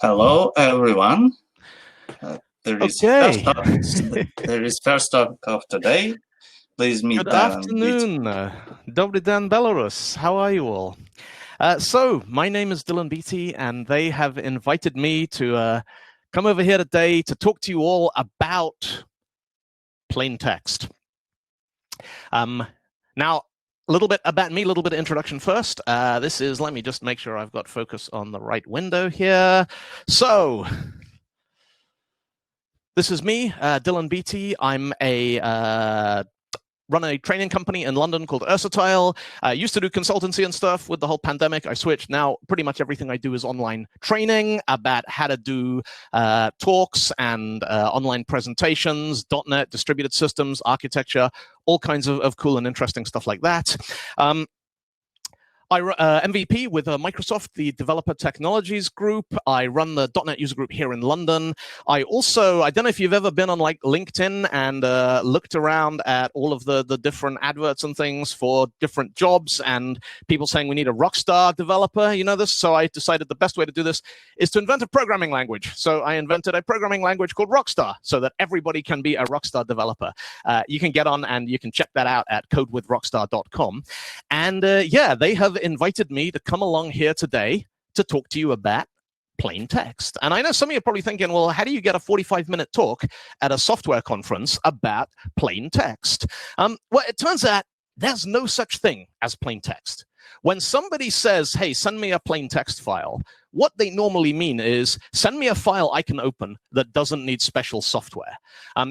Hello, everyone. There is Okay. first talk of today. Please meet Good Dell and afternoon. Dobry dan, Belarus. How are you all? So, my name is Dylan Beattie, and they have invited me to come over here today to talk to you all about plain text. Now, a little bit about me, a little bit of introduction first. Let me just make sure I've got focus on the right window here. So, this is me, Dylan Beattie. I'm run a training company in London called Ascii. I used to do consultancy and stuff. With the whole pandemic, I switched. Now, pretty much everything I do is online training about how to do talks and online presentations, .NET, distributed systems, architecture, all kinds of cool and interesting stuff like that. I MVP with Microsoft, the Developer Technologies Group. I run the .NET user group here in London. I don't know if you've ever been on like LinkedIn and looked around at all of the different adverts and things for different jobs and people saying we need a rockstar developer, you know this? So I decided the best way to do this is to invent a programming language. So I invented a programming language called Rockstar so that everybody can be a rockstar developer. You can get on and you can check that out at codewithrockstar.com. And yeah, they have invited me to come along here today to talk to you about plain text. And I know some of you are probably thinking, well, how do you get a 45-minute talk at a software conference about plain text? Well, it turns out there's no such thing as plain text. When somebody says, hey, send me a plain text file, what they normally mean is send me a file I can open that doesn't need special software.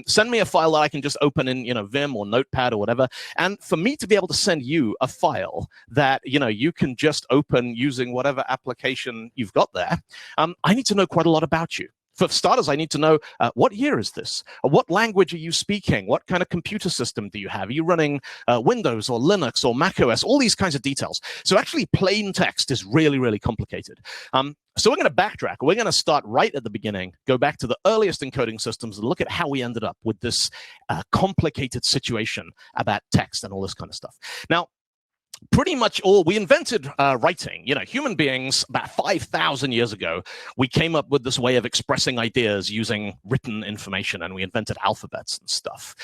Send me a file that I can just open in Vim or Notepad or whatever. And for me to be able to send you a file that you can just open using whatever application you've got there, I need to know quite a lot about you. For starters, I need to know what year is this? What language are you speaking? What kind of computer system do you have? Are you running Windows or Linux or Mac OS? All these kinds of details. So actually, plain text is really, really complicated. So we're going to backtrack. We're going to start right at the beginning, go back to the earliest encoding systems and look at how we ended up with this complicated situation about text and all this kind of stuff. Now, pretty much we invented writing. Human beings about 5,000 years ago, we came up with this way of expressing ideas using written information, and we invented alphabets and stuff.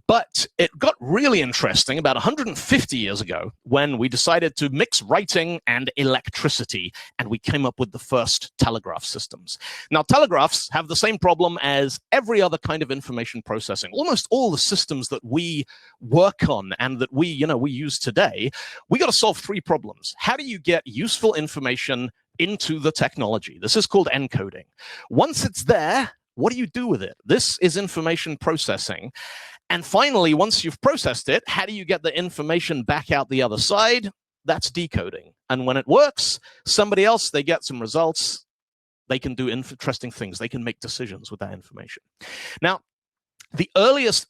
But it got really interesting about 150 years ago when we decided to mix writing and electricity, and we came up with the first telegraph systems. Now, telegraphs have the same problem as every other kind of information processing. Almost all the systems that we work on and that we use today, we got to solve three problems. How do you get useful information into the technology? This is called encoding. Once it's there, what do you do with it? This is information processing. And finally, once you've processed it, how do you get the information back out the other side? That's decoding. And when it works, somebody else, they get some results. They can do interesting things. They can make decisions with that information. Now, the earliest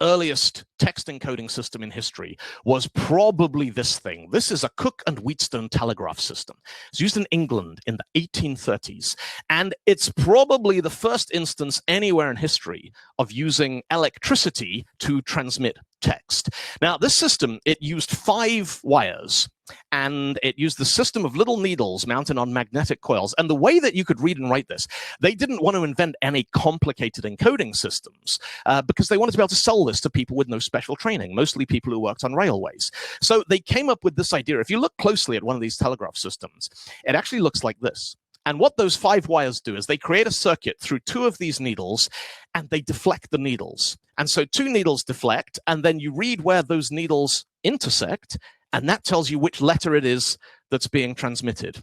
text encoding system in history was probably this thing. This is a Cook and Wheatstone telegraph system. It's used in England in the 1830s. And it's probably the first instance anywhere in history of using electricity to transmit text. Now, this system, it used 5 wires. And it used the system of little needles mounted on magnetic coils. And the way that you could read and write this, they didn't want to invent any complicated encoding systems because they wanted to be able to sell this to people with no special training, mostly people who worked on railways. So they came up with this idea. If you look closely at one of these telegraph systems, it actually looks like this. And what those 5 wires do is they create a circuit through 2 of these needles, and they deflect the needles. And so 2 needles deflect, and then you read where those needles intersect, and that tells you which letter it is that's being transmitted.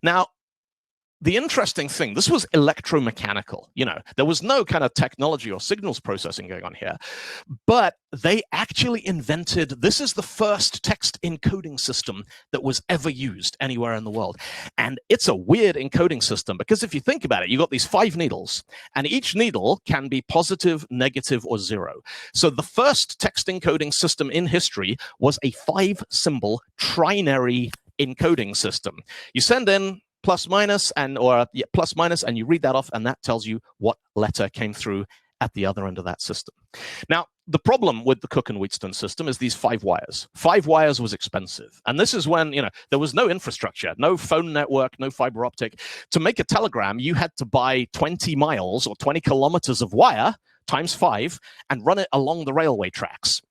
Now, the interesting thing, this was electromechanical. There was no kind of technology or signals processing going on here, but they actually invented, this is the first text encoding system that was ever used anywhere in the world. And it's a weird encoding system because if you think about it, you've got these 5 needles, and each needle can be positive, negative, or 0. So the first text encoding system in history was a 5-symbol trinary encoding system. You send in plus minus and you read that off, and that tells you what letter came through at the other end of that system. Now, the problem with the Cook and Wheatstone system is these 5 wires. 5 wires was expensive. And this is when, there was no infrastructure, no phone network, no fiber optic. To make a telegram, you had to buy 20 miles or 20 kilometers of wire times 5 and run it along the railway tracks.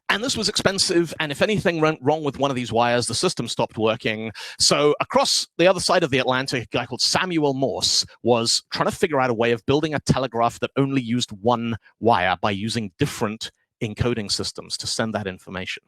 And this was expensive, and if anything went wrong with one of these wires, the system stopped working. So across the other side of the Atlantic, a guy called Samuel Morse was trying to figure out a way of building a telegraph that only used one wire by using different encoding systems to send that information.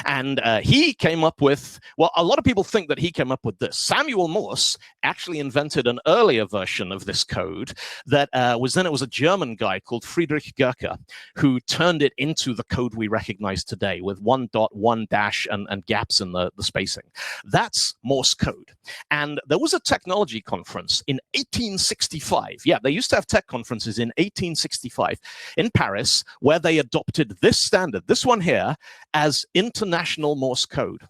And he came up with, well, a lot of people think that he came up with this. Samuel Morse actually invented an earlier version of this code that it was a German guy called Friedrich Gerke who turned it into the code we recognize today with 1 dot, 1 dash, and gaps in the spacing. That's Morse code. And there was a technology conference in 1865. Yeah, they used to have tech conferences in 1865 in Paris where they adopted this standard, this one here, as International Morse Code.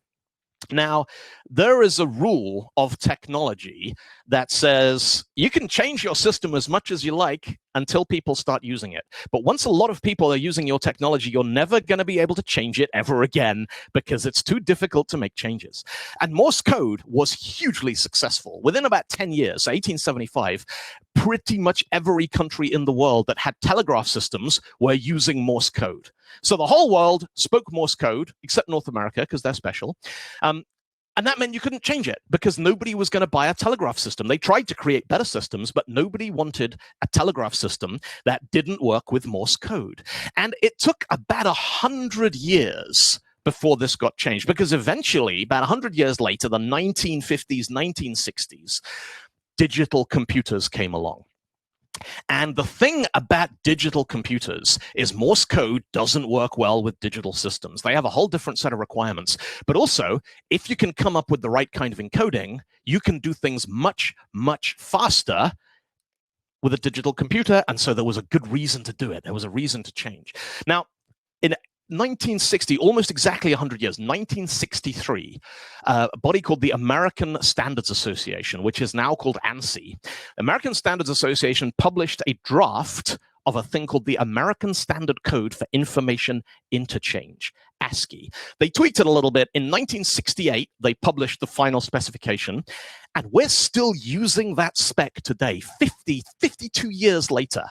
Now, there is a rule of technology that says you can change your system as much as you like until people start using it. But once a lot of people are using your technology, you're never going to be able to change it ever again because it's too difficult to make changes. And Morse code was hugely successful. Within about 10 years, 1875, pretty much every country in the world that had telegraph systems were using Morse code. So the whole world spoke Morse code, except North America, because they're special. And that meant you couldn't change it because nobody was going to buy a telegraph system. They tried to create better systems, but nobody wanted a telegraph system that didn't work with Morse code. And it took about 100 years before this got changed, because eventually, about 100 years later, the 1950s, 1960s, digital computers came along. And the thing about digital computers is Morse code doesn't work well with digital systems. They have a whole different set of requirements. But also, if you can come up with the right kind of encoding, you can do things much, much faster with a digital computer. And so there was a good reason to do it. There was a reason to change. Now, in 1960, almost exactly 100 years, 1963, a body called the American Standards Association, which is now called ANSI. American Standards Association published a draft of a thing called the American Standard Code for Information Interchange, ASCII. They tweaked it a little bit. In 1968, they published the final specification, and we're still using that spec today, 52 years later.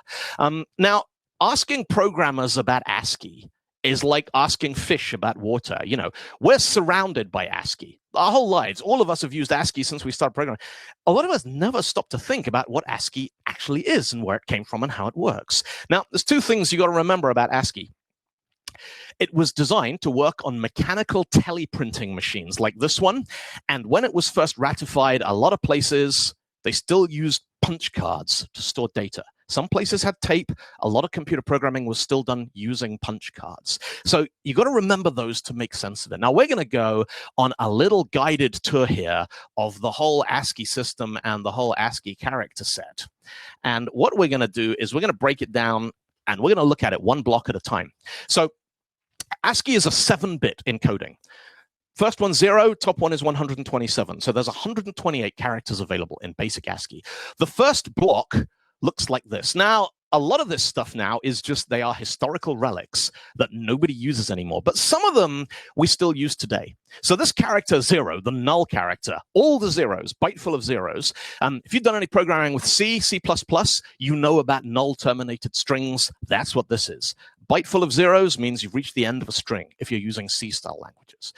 Now, asking programmers about ASCII is like asking fish about water. We're surrounded by ASCII. Our whole lives, all of us have used ASCII since we started programming. A lot of us never stop to think about what ASCII actually is and where it came from and how it works. Now, there's 2 things you got to remember about ASCII. It was designed to work on mechanical teleprinting machines like this one. And when it was first ratified, a lot of places, they still used punch cards to store data. Some places had tape. A lot of computer programming was still done using punch cards. So you got to remember those to make sense of it. Now, we're going to go on a little guided tour here of the whole ASCII system and the whole ASCII character set. And what we're going to do is we're going to break it down, and we're going to look at it one block at a time. So ASCII is a 7-bit encoding. First one 0, top one is 127. So there's 128 characters available in basic ASCII. The first block looks like this. Now, a lot of this stuff now is just, they are historical relics that nobody uses anymore. But some of them we still use today. So this character 0, the null character, all the zeros, byte full of zeros. If you've done any programming with C, C++, you know about null terminated strings. That's what this is. Byte full of zeros means you've reached the end of a string if you're using C-style languages.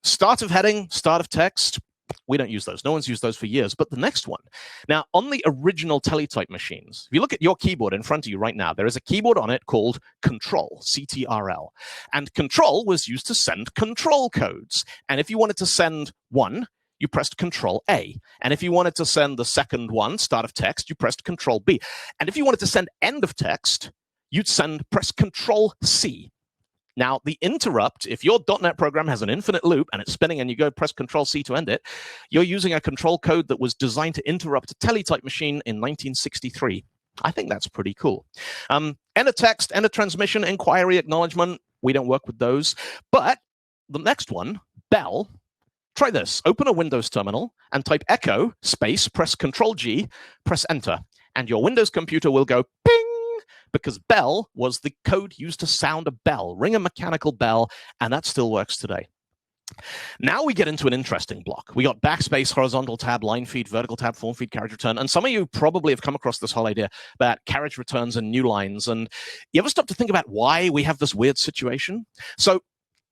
Start of heading, start of text. We don't use those. No one's used those for years. But the next one. Now, on the original teletype machines, if you look at your keyboard in front of you right now, there is a keyboard on it called Control, CTRL. And Control was used to send control codes. And if you wanted to send 1, you pressed Control A. And if you wanted to send the second one, start of text, you pressed Control B. And if you wanted to send end of text, you'd press Control C. Now, the interrupt, if your .NET program has an infinite loop and it's spinning and you go press Control-C to end it, you're using a control code that was designed to interrupt a teletype machine in 1963. I think that's pretty cool. Enter text, enter transmission, inquiry, acknowledgement. We don't work with those. But the next one, bell, try this. Open a Windows terminal and type echo, space, press Control-G, press enter. And your Windows computer will go ping, because bell was the code used to sound a bell, ring a mechanical bell, and that still works today. Now we get into an interesting block. We got backspace, horizontal tab, line feed, vertical tab, form feed, carriage return. And some of you probably have come across this whole idea about carriage returns and new lines. And you ever stop to think about why we have this weird situation? So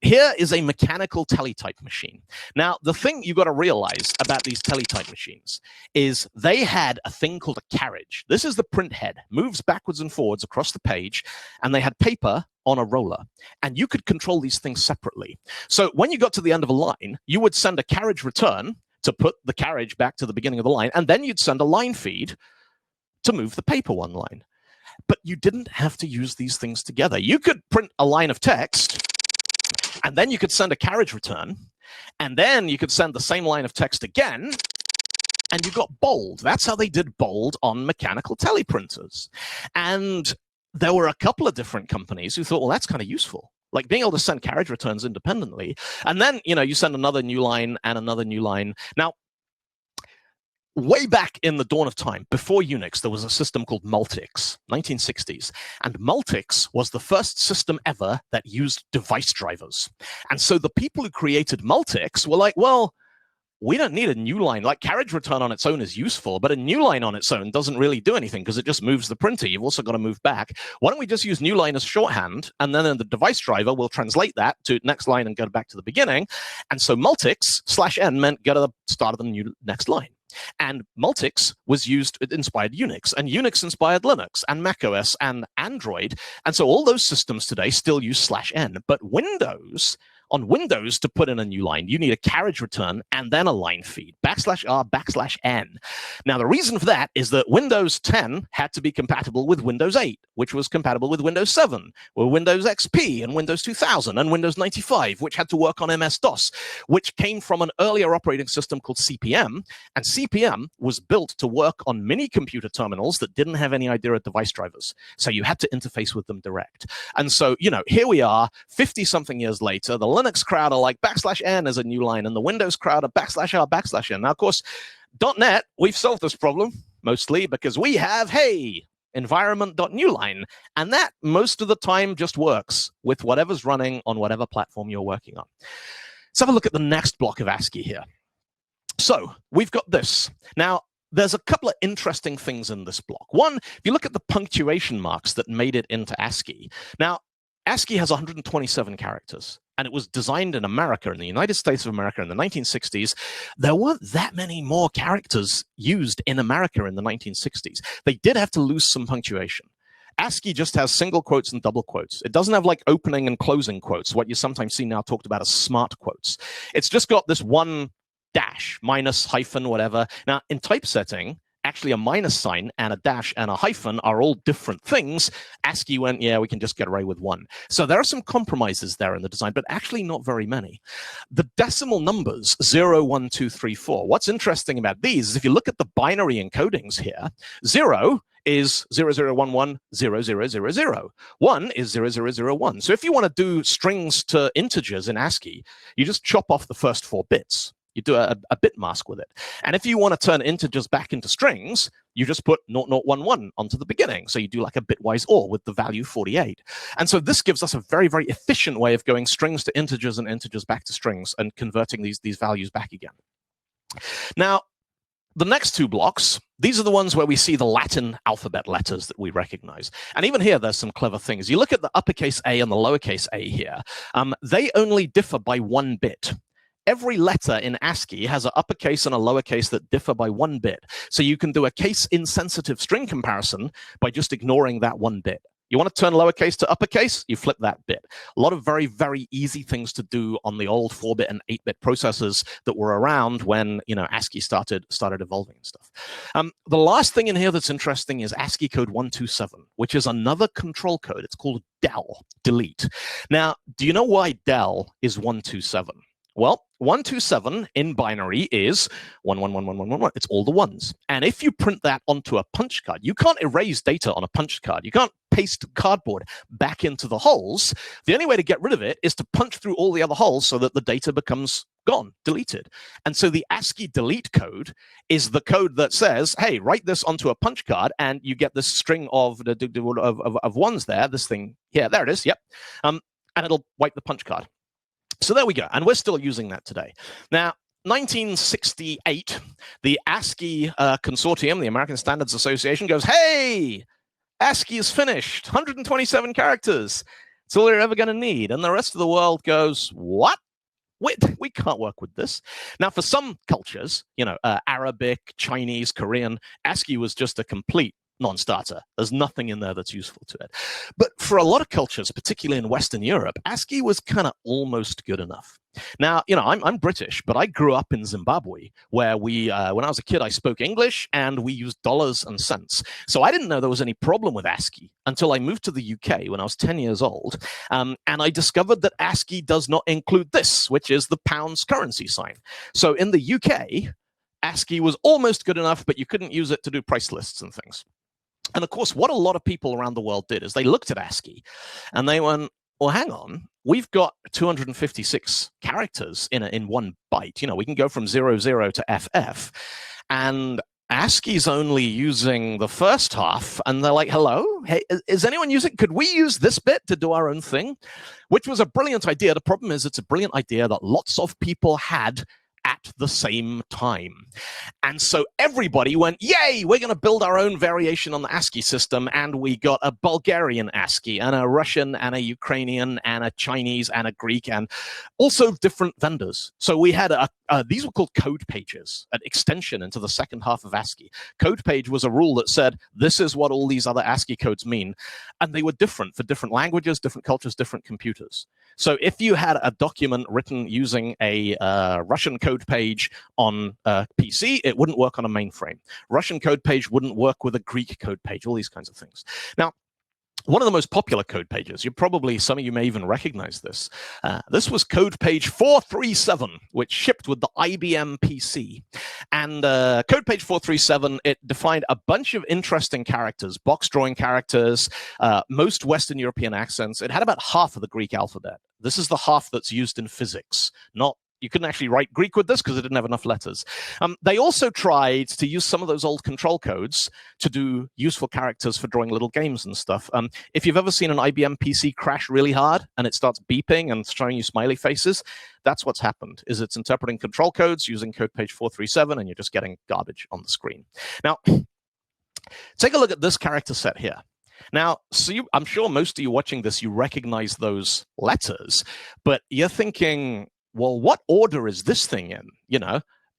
here is a mechanical teletype machine. Now, the thing you got to realize about these teletype machines is they had a thing called a carriage. This is the print head, moves backwards and forwards across the page, and they had paper on a roller. And you could control these things separately. So when you got to the end of a line, you would send a carriage return to put the carriage back to the beginning of the line, and then you'd send a line feed to move the paper one line. But you didn't have to use these things together. You could print a line of text, and then you could send a carriage return, and then you could send the same line of text again, and you got bold. That's how they did bold on mechanical teleprinters. And there were a couple of different companies who thought, well, that's kind of useful. Like being able to send carriage returns independently. And then, you send another new line and another new line. Now, way back in the dawn of time, before Unix, there was a system called Multics, 1960s. And Multics was the first system ever that used device drivers. And so the people who created Multics were like, well, we don't need a new line. Like carriage return on its own is useful, but a new line on its own doesn't really do anything because it just moves the printer. You've also got to move back. Why don't we just use new line as shorthand, and then in the device driver, we'll translate that to next line and go back to the beginning. And so Multics /n meant go to the start of the new next line. And Multics was used, it inspired Unix, and Unix inspired Linux and macOS and Android. And so all those systems today still use /n, but on Windows, to put in a new line, you need a carriage return and then a line feed, \r/n. Now, the reason for that is that Windows 10 had to be compatible with Windows 8, which was compatible with Windows 7, or Windows XP, and Windows 2000, and Windows 95, which had to work on MS-DOS, which came from an earlier operating system called CP/M, and CP/M was built to work on mini computer terminals that didn't have any idea of device drivers. So you had to interface with them direct. And so, here we are, 50-something years later, the Linux crowd are like \n as a new line, and the Windows crowd are \r/n. Now, of course, .NET, we've solved this problem mostly because we have, hey, environment.newline, and that most of the time just works with whatever's running on whatever platform you're working on. Let's have a look at the next block of Ascii here. So we've got this. Now, there's a couple of interesting things in this block. One, if you look at the punctuation marks that made it into Ascii. Now, Ascii has 127 characters, and it was designed in America, in the United States of America in the 1960s. There weren't that many more characters used in America in the 1960s. They did have to lose some punctuation. Ascii just has single quotes and double quotes. It doesn't have like opening and closing quotes, what you sometimes see now talked about as smart quotes. It's just got this one dash, minus, hyphen, whatever. Now, in typesetting, actually a minus sign and a dash and a hyphen are all different things. Ascii went, yeah, we can just get away with one. So there are some compromises there in the design, but actually not very many. The decimal numbers, 0, 1, 2, 3, 4. What's interesting about these is if you look at the binary encodings here, 0 is 0011 0000. 1 is 0001. So if you want to do strings to integers in Ascii, you just chop off the first 4 bits. You do a bit mask with it. And if you want to turn integers back into strings, you just put 0011 onto the beginning. So you do like a bitwise OR with the value 48. And so this gives us a very, very efficient way of going strings to integers and integers back to strings and converting these values back again. Now, the next 2 blocks, these are the ones where we see the Latin alphabet letters that we recognize. And even here, there's some clever things. You look at the uppercase A and the lowercase a here. They only differ by 1 bit. Every letter in Ascii has an uppercase and a lowercase that differ by 1 bit. So you can do a case-insensitive string comparison by just ignoring that 1 bit. You want to turn lowercase to uppercase, you flip that bit. A lot of very, very easy things to do on the old 4-bit and 8-bit processors that were around when Ascii started evolving and stuff. The last thing in here that's interesting is Ascii Code 127, which is another control code. It's called Dell Delete. Now, do you know why Dell is 127? Well, 127 in binary is 1111111. It's all the ones. And if you print that onto a punch card, you can't erase data on a punch card. You can't paste cardboard back into the holes. The only way to get rid of it is to punch through all the other holes so that the data becomes gone, deleted. And so the Ascii delete code is the code that says, hey, write this onto a punch card, and you get this string of ones there, this thing here, there it is, yep. And it'll wipe the punch card. So there we go, and we're still using that today. Now, 1968, the ASCII consortium, the American Standards Association, goes, hey, ASCII is finished, 127 characters. It's all you're ever going to need. And the rest of the world goes, what? We can't work with this. Now, for some cultures, Arabic, Chinese, Korean, ASCII was just a complete non-starter. There's nothing in there that's useful to it. But for a lot of cultures, particularly in Western Europe, ASCII was kind of almost good enough. Now, I'm British, but I grew up in Zimbabwe, where when I was a kid, I spoke English and we used dollars and cents. So I didn't know there was any problem with ASCII until I moved to the UK when I was 10 years old. And I discovered that ASCII does not include this, which is the pound's currency sign. So in the UK, ASCII was almost good enough, but you couldn't use it to do price lists and things. And of course, what a lot of people around the world did is they looked at ASCII and they went, well, hang on, we've got 256 characters in one byte. We can go from 00 to FF. And ASCII's only using the first half. And they're like, hello, hey, is anyone using, could we use this bit to do our own thing? Which was a brilliant idea. The problem is it's a brilliant idea that lots of people had at the same time. And so everybody went, yay, we're going to build our own variation on the ASCII system. And we got a Bulgarian ASCII and a Russian and a Ukrainian and a Chinese and a Greek and also different vendors. So we had these were called code pages, an extension into the second half of ASCII. Code page was a rule that said, this is what all these other ASCII codes mean. And they were different for different languages, different cultures, different computers. So if you had a document written using a Russian code page on a PC, it wouldn't work on a mainframe. Russian code page wouldn't work with a Greek code page, all these kinds of things. Now, one of the most popular code pages, some of you may even recognize this. This was code page 437, which shipped with the IBM PC. And code page 437, it defined a bunch of interesting characters, box drawing characters, most Western European accents. It had about half of the Greek alphabet. This is the half that's used in physics, you couldn't actually write Greek with this because it didn't have enough letters. They also tried to use some of those old control codes to do useful characters for drawing little games and stuff. If you've ever seen an IBM PC crash really hard and it starts beeping and showing you smiley faces, that's what's happened, is it's interpreting control codes using code page 437, and you're just getting garbage on the screen. Now, take a look at this character set here. Now, I'm sure most of you watching this, you recognize those letters, but you're thinking, well, what order is this thing in?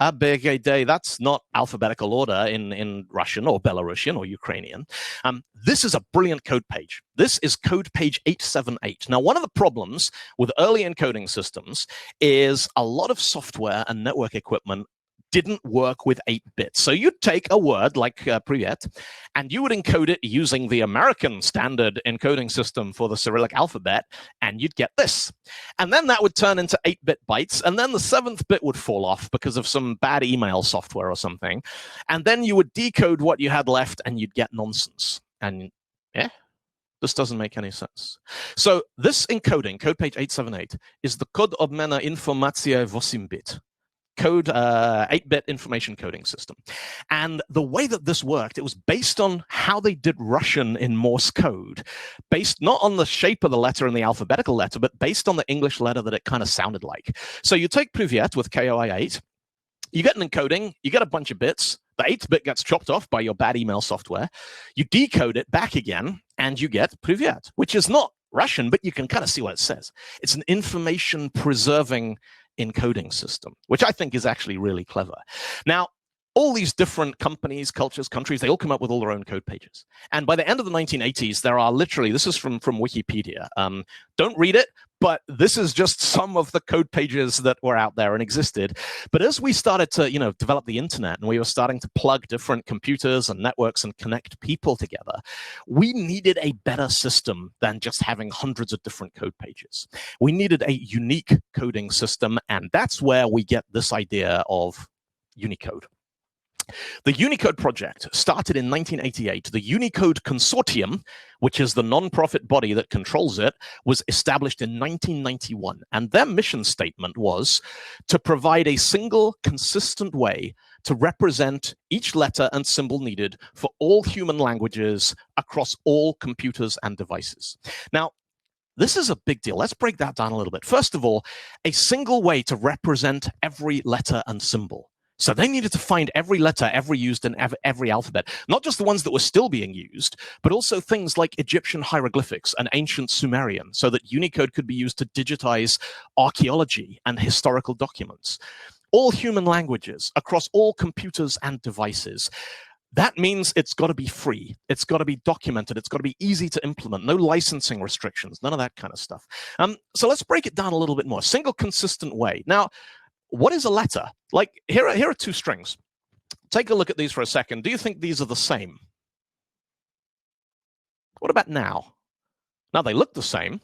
A, B, G, D, that's not alphabetical order in Russian or Belarusian or Ukrainian. This is a brilliant code page. This is code page 878. Now, one of the problems with early encoding systems is a lot of software and network equipment didn't work with 8 bits. So you'd take a word like Privet, and you would encode it using the American standard encoding system for the Cyrillic alphabet, and you'd get this. And then that would turn into 8-bit bytes, and then the 7th bit would fall off because of some bad email software or something. And then you would decode what you had left, and you'd get nonsense. And yeah, this doesn't make any sense. So this encoding, code page 878, is the Kod obmena informacja 8-bit. Code 8-bit information coding system. And the way that this worked, it was based on how they did Russian in Morse code, based not on the shape of the letter and the alphabetical letter, but based on the English letter that it kind of sounded like. So you take Privet with KOI8, you get an encoding, you get a bunch of bits, the 8th bit gets chopped off by your bad email software, you decode it back again, and you get Privet, which is not Russian, but you can kind of see what it says. It's an information preserving encoding system, which I think is actually really clever. Now, all these different companies, cultures, countries, they all come up with all their own code pages. And by the end of the 1980s, there are literally, this is from Wikipedia. Don't read it, but this is just some of the code pages that were out there and existed. But as we started to, develop the internet, and we were starting to plug different computers and networks and connect people together, we needed a better system than just having hundreds of different code pages. We needed a unique coding system, and that's where we get this idea of Unicode. The Unicode Project started in 1988. The Unicode Consortium, which is the non-profit body that controls it, was established in 1991. And their mission statement was to provide a single, consistent way to represent each letter and symbol needed for all human languages across all computers and devices. Now, this is a big deal. Let's break that down a little bit. First of all, a single way to represent every letter and symbol. So they needed to find every letter ever used in every alphabet, not just the ones that were still being used, but also things like Egyptian hieroglyphics and ancient Sumerian, so that Unicode could be used to digitize archaeology and historical documents. All human languages across all computers and devices. That means it's got to be free. It's got to be documented. It's got to be easy to implement. No licensing restrictions, none of that kind of stuff. So let's break it down a little bit more. Single, consistent way. Now, what is a letter? Like, here are two strings. Take a look at these for a second. Do you think these are the same? What about now? Now, they look the same,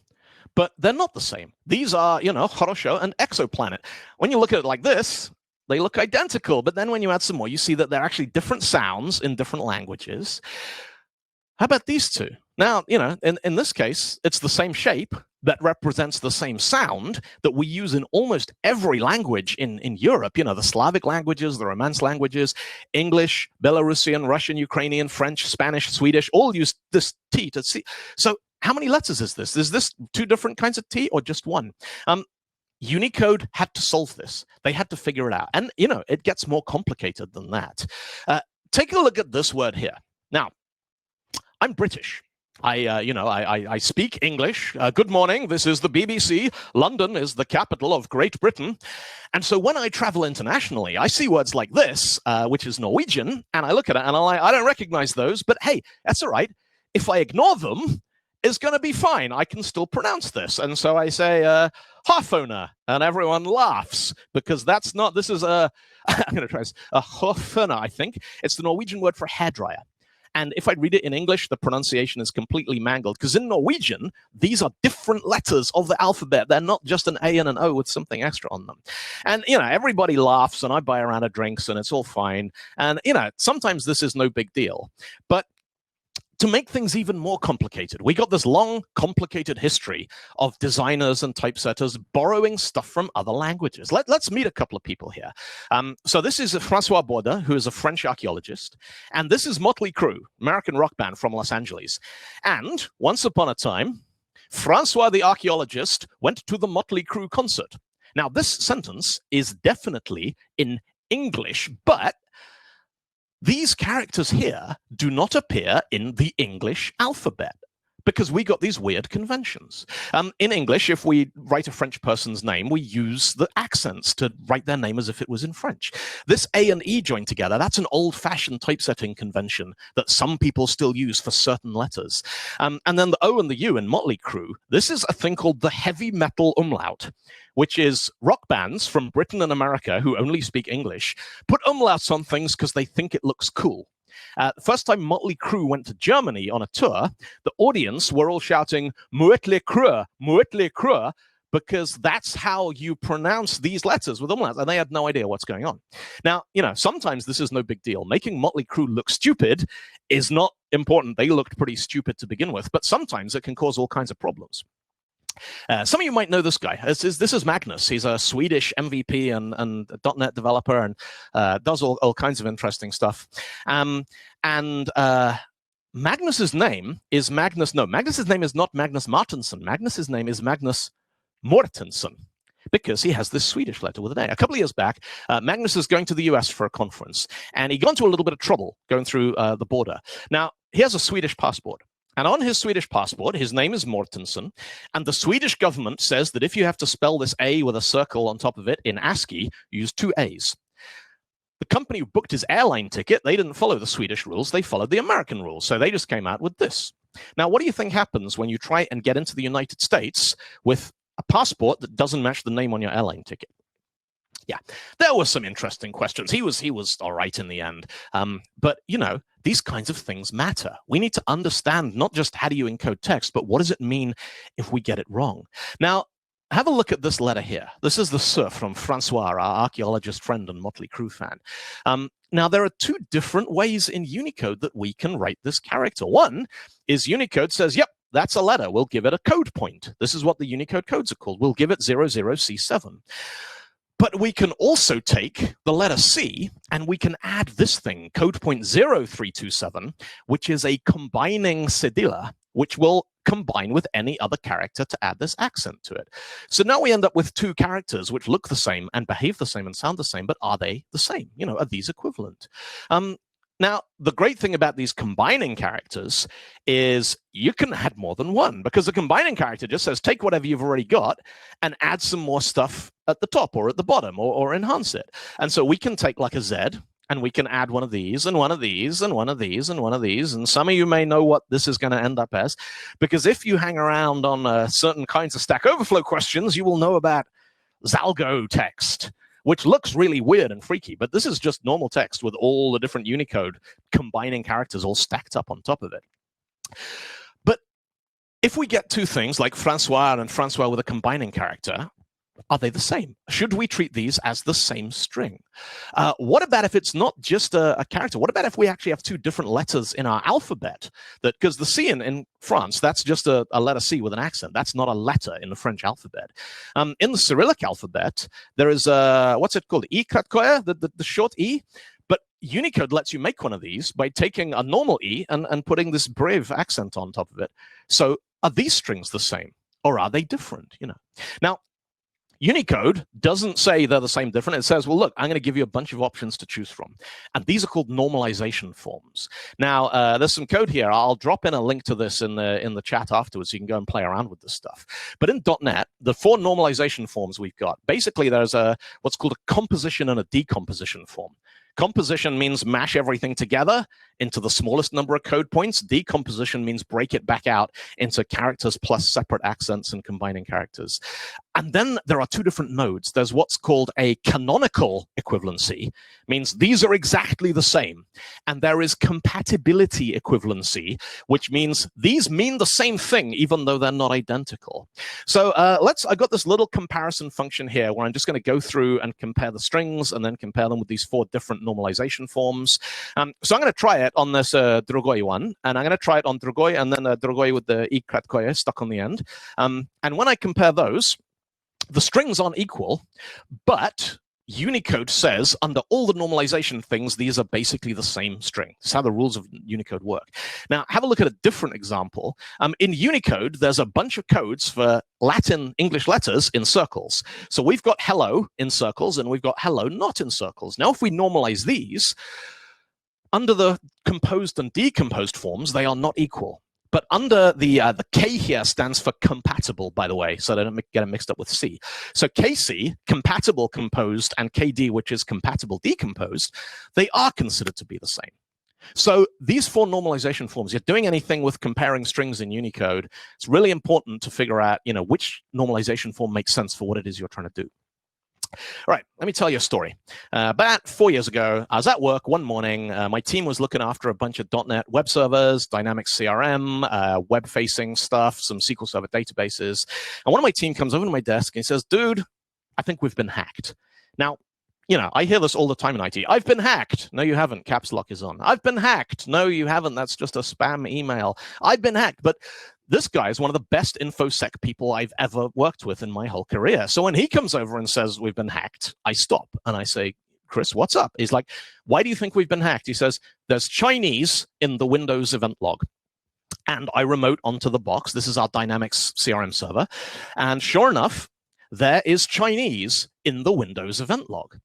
but they're not the same. These are, Horosho and Exoplanet. When you look at it like this, they look identical, but then when you add some more, you see that they're actually different sounds in different languages. How about these two? Now, in this case, it's the same shape that represents the same sound that we use in almost every language in Europe. The Slavic languages, the Romance languages, English, Belarusian, Russian, Ukrainian, French, Spanish, Swedish, all use this T to C. So how many letters is this? Is this two different kinds of T or just one? Unicode had to solve this. They had to figure it out. And, it gets more complicated than that. Take a look at this word here. Now, I'm British. I speak English. Good morning. This is the BBC. London is the capital of Great Britain. And so when I travel internationally, I see words like this, which is Norwegian, and I look at it and I'm like, I don't recognize those, but hey, that's all right. If I ignore them, it's going to be fine. I can still pronounce this. And so I say, Hofona, and everyone laughs because that's not, this is I'm going to try this, a Hofona, I think. It's the Norwegian word for hairdryer. And if I read it in English, the pronunciation is completely mangled because in Norwegian, these are different letters of the alphabet. They're not just an A and an O with something extra on them. And, everybody laughs and I buy a round of drinks and it's all fine. And, sometimes this is no big deal. But to make things even more complicated, we got this long, complicated history of designers and typesetters borrowing stuff from other languages. Let's meet a couple of people here. So this is Francois Borda, who is a French archaeologist. And this is Motley Crue, American rock band from Los Angeles. And once upon a time, Francois the archaeologist went to the Motley Crue concert. Now, this sentence is definitely in English, but these characters here do not appear in the English alphabet because we got these weird conventions. In English, if we write a French person's name, we use the accents to write their name as if it was in French. This A and E joined together, that's an old-fashioned typesetting convention that some people still use for certain letters. And then the O and the U in Motley Crue, this is a thing called the heavy metal umlaut, which is rock bands from Britain and America who only speak English, put umlauts on things because they think it looks cool. The first time Motley Crue went to Germany on a tour, the audience were all shouting, Motley Crue, because that's how you pronounce these letters with umlauts, and they had no idea what's going on. Now, sometimes this is no big deal. Making Motley Crue look stupid is not important. They looked pretty stupid to begin with, but sometimes it can cause all kinds of problems. Some of you might know this guy. This is Magnus. He's a Swedish MVP and .NET developer and does all kinds of interesting stuff. Magnus's name is Magnus. No, Magnus's name is not Magnus Martinsson. Magnus's name is Magnus Mortensson because he has this Swedish letter with an A. A couple of years back, Magnus is going to the US for a conference, and he got into a little bit of trouble going through the border. Now, he has a Swedish passport. And on his Swedish passport, his name is Mortensson, and the Swedish government says that if you have to spell this A with a circle on top of it in Ascii, use two A's. The company who booked his airline ticket, they didn't follow the Swedish rules, they followed the American rules, so they just came out with this. Now, what do you think happens when you try and get into the United States with a passport that doesn't match the name on your airline ticket? Yeah, there were some interesting questions. He was all right in the end. But, these kinds of things matter. We need to understand not just how do you encode text, but what does it mean if we get it wrong? Now, have a look at this letter here. This is the surf from Francois, our archaeologist friend and Motley Crue fan. Now, there are two different ways in Unicode that we can write this character. One is Unicode says, yep, that's a letter. We'll give it a code point. This is what the Unicode codes are called. We'll give it 00C7. But we can also take the letter C and we can add this thing, code point 0327, which is a combining cedilla, which will combine with any other character to add this accent to it. So now we end up with two characters which look the same and behave the same and sound the same, but are they the same? You know, are these equivalent? Now, the great thing about these combining characters is you can add more than one, because the combining character just says, take whatever you've already got and add some more stuff at the top or at the bottom or enhance it. And so we can take like a Z and we can add one of these and one of these and one of these and one of these. And some of you may know what this is going to end up as, because if you hang around on certain kinds of Stack Overflow questions, you will know about Zalgo text, which looks really weird and freaky, but this is just normal text with all the different Unicode combining characters all stacked up on top of it. But if we get two things like Francois and Francois with a combining character, are they the same? Should we treat these as the same string? What about if it's not just a character? What about if we actually have two different letters in our alphabet? Because the C in France, that's just a letter C with an accent. That's not a letter in the French alphabet. In the Cyrillic alphabet, there is what's it called? The short E. But Unicode lets you make one of these by taking a normal E and putting this breve accent on top of it. So are these strings the same, or are they different? You know. Now, Unicode doesn't say they're the same, different. It says, well, look, I'm going to give you a bunch of options to choose from. And these are called normalization forms. Now, there's some code here. I'll drop in a link to this in the chat afterwards so you can go and play around with this stuff. But in .NET, the 4 normalization forms we've got, basically there's what's called a composition and a decomposition form. Composition means mash everything together into the smallest number of code points. Decomposition means break it back out into characters plus separate accents and combining characters. And then there are two different modes. There's what's called a canonical equivalency, means these are exactly the same. And there is compatibility equivalency, which means these mean the same thing, even though they're not identical. So I got this little comparison function here where I'm just going to go through and compare the strings and then compare them with these 4 different normalization forms. So I'm going to try it on this Drugoi one, and I'm going to try it on Drugoi and then Drugoi with the I kratkoje stuck on the end. And when I compare those, the strings aren't equal, but Unicode says under all the normalization things, these are basically the same string. That's how the rules of Unicode work. Now, have a look at a different example. In Unicode, there's a bunch of codes for Latin English letters in circles. So we've got hello in circles, and we've got hello not in circles. Now, if we normalize these, under the composed and decomposed forms, they are not equal. But under the K here stands for compatible, by the way, so they don't get them mixed up with C. So KC, compatible composed, and KD, which is compatible decomposed, they are considered to be the same. So these 4 normalization forms, you're doing anything with comparing strings in Unicode, it's really important to figure out, you know, which normalization form makes sense for what it is you're trying to do. All right, let me tell you a story. About 4 years ago, I was at work one morning. My team was looking after a bunch of .NET web servers, Dynamics CRM, web-facing stuff, some SQL Server databases. And one of my team comes over to my desk and he says, dude, I think we've been hacked. Now, you know, I hear this all the time in IT. I've been hacked. No, you haven't. Caps lock is on. I've been hacked. No, you haven't. That's just a spam email. I've been hacked. But this guy is one of the best InfoSec people I've ever worked with in my whole career. So when he comes over and says, we've been hacked, I stop and I say, Chris, what's up? He's like, why do you think we've been hacked? He says, there's Chinese in the Windows event log. And I remote onto the box. This is our Dynamics CRM server. And sure enough, there is Chinese in the Windows event log.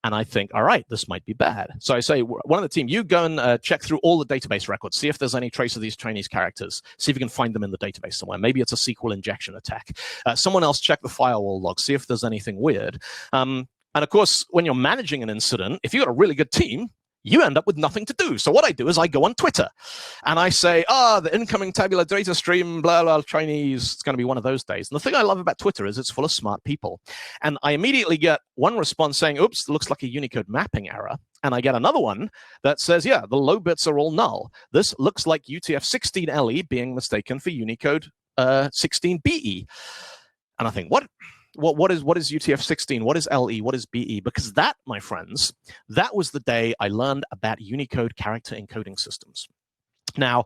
And I think, all right, this might be bad. So I say, one of the team, you go and check through all the database records, see if there's any trace of these Chinese characters, see if you can find them in the database somewhere. Maybe it's a SQL injection attack. Someone else check the firewall log, see if there's anything weird. And of course, when you're managing an incident, if you've got a really good team, you end up with nothing to do. So what I do is I go on Twitter and I say, the incoming tabular data stream, blah, blah, Chinese. It's going to be one of those days. And the thing I love about Twitter is it's full of smart people. And I immediately get one response saying, oops, looks like a Unicode mapping error. And I get another one that says, yeah, the low bits are all null. This looks like UTF-16 LE being mistaken for Unicode 16 BE. And I think, what is UTF-16? What is LE? What is BE? Because that, my friends, that was the day I learned about Unicode character encoding systems. Now,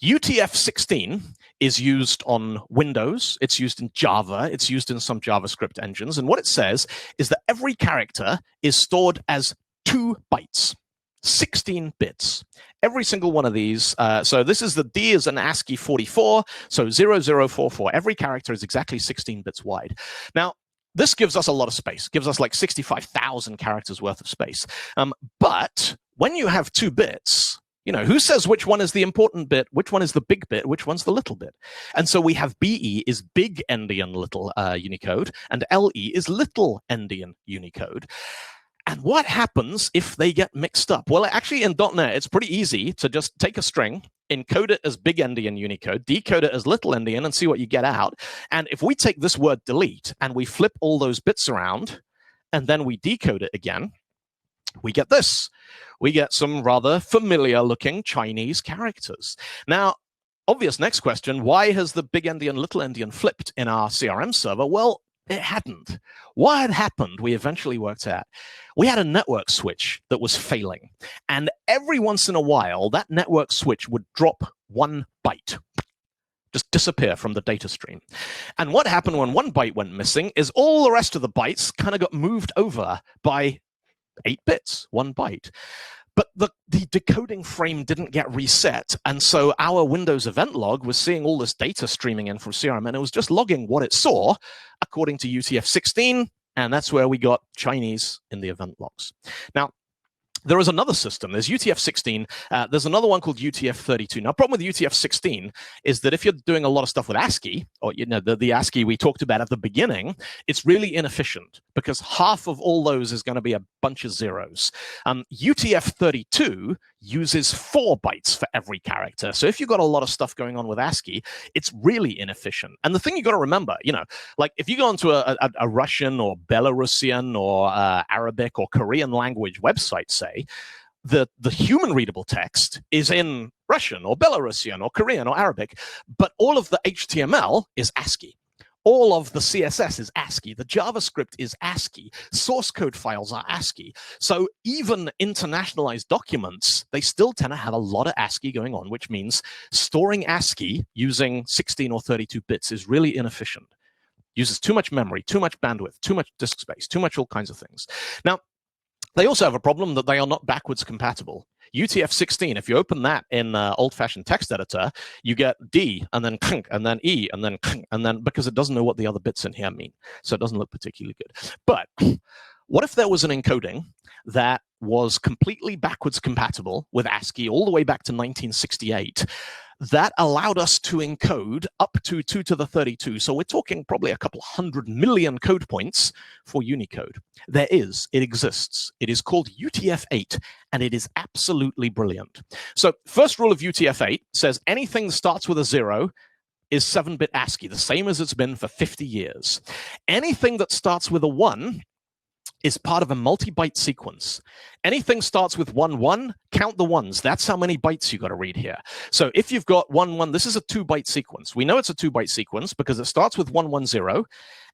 UTF-16 is used on Windows, it's used in Java, it's used in some JavaScript engines, and what it says is that every character is stored as 2 bytes, 16 bits. Every single one of these, so this is the D is an ASCII 44, so 0044. Every character is exactly 16 bits wide. Now, this gives us a lot of space, gives us like 65,000 characters worth of space. But when you have 2 bits, who says which one is the important bit, which one is the big bit, which one's the little bit? And so we have BE is big endian little Unicode, and LE is little endian Unicode. And what happens if they get mixed up? Well, actually in .NET, it's pretty easy to just take a string, encode it as big endian Unicode, decode it as little endian, and see what you get out. And if we take this word delete and we flip all those bits around, and then we decode it again, we get this. We get some rather familiar-looking Chinese characters. Now, obvious next question, why has the big endian, little endian flipped in our CRM server? Well, it hadn't. What had happened, we eventually worked out. We had a network switch that was failing. And every once in a while, that network switch would drop 1 byte. Just disappear from the data stream. And what happened when 1 byte went missing is all the rest of the bytes kind of got moved over by 8 bits, 1 byte. But the decoding frame didn't get reset. And so our Windows event log was seeing all this data streaming in from CRM, and it was just logging what it saw according to UTF-16. And that's where we got Chinese in the event logs. Now, there is another system. There's UTF-16. There's another one called UTF-32. Now, problem with UTF-16 is that if you're doing a lot of stuff with ASCII, or the ASCII we talked about at the beginning, it's really inefficient because half of all those is going to be a bunch of zeros. UTF-32 uses 4 bytes for every character. So if you've got a lot of stuff going on with ASCII, it's really inefficient. And the thing you got to remember, like if you go onto a Russian or Belarusian or Arabic or Korean language website, say, the human readable text is in Russian or Belarusian or Korean or Arabic, but all of the HTML is ASCII. All of the CSS is ASCII. The JavaScript is ASCII. Source code files are ASCII. So even internationalized documents, they still tend to have a lot of ASCII going on, which means storing ASCII using 16 or 32 bits is really inefficient. Uses too much memory, too much bandwidth, too much disk space, too much all kinds of things. Now, they also have a problem that they are not backwards compatible. UTF-16, if you open that in old-fashioned text editor, you get D, and then kunk, and then E, and then because it doesn't know what the other bits in here mean. So it doesn't look particularly good. But what if there was an encoding that was completely backwards compatible with ASCII all the way back to 1968 that allowed us to encode up to 2 to the 32. So we're talking probably a couple 100 million code points for Unicode. It exists. It is called UTF-8, and it is absolutely brilliant. So first rule of UTF-8 says anything that starts with a 0 is 7-bit ASCII, the same as it's been for 50 years. Anything that starts with a 1 is part of a multi-byte sequence. Anything starts with 1, 1, count the ones. That's how many bytes you got to read here. So if you've got 1, 1, this is a 2-byte sequence. We know it's a 2-byte sequence because it starts with 1, 1, 0,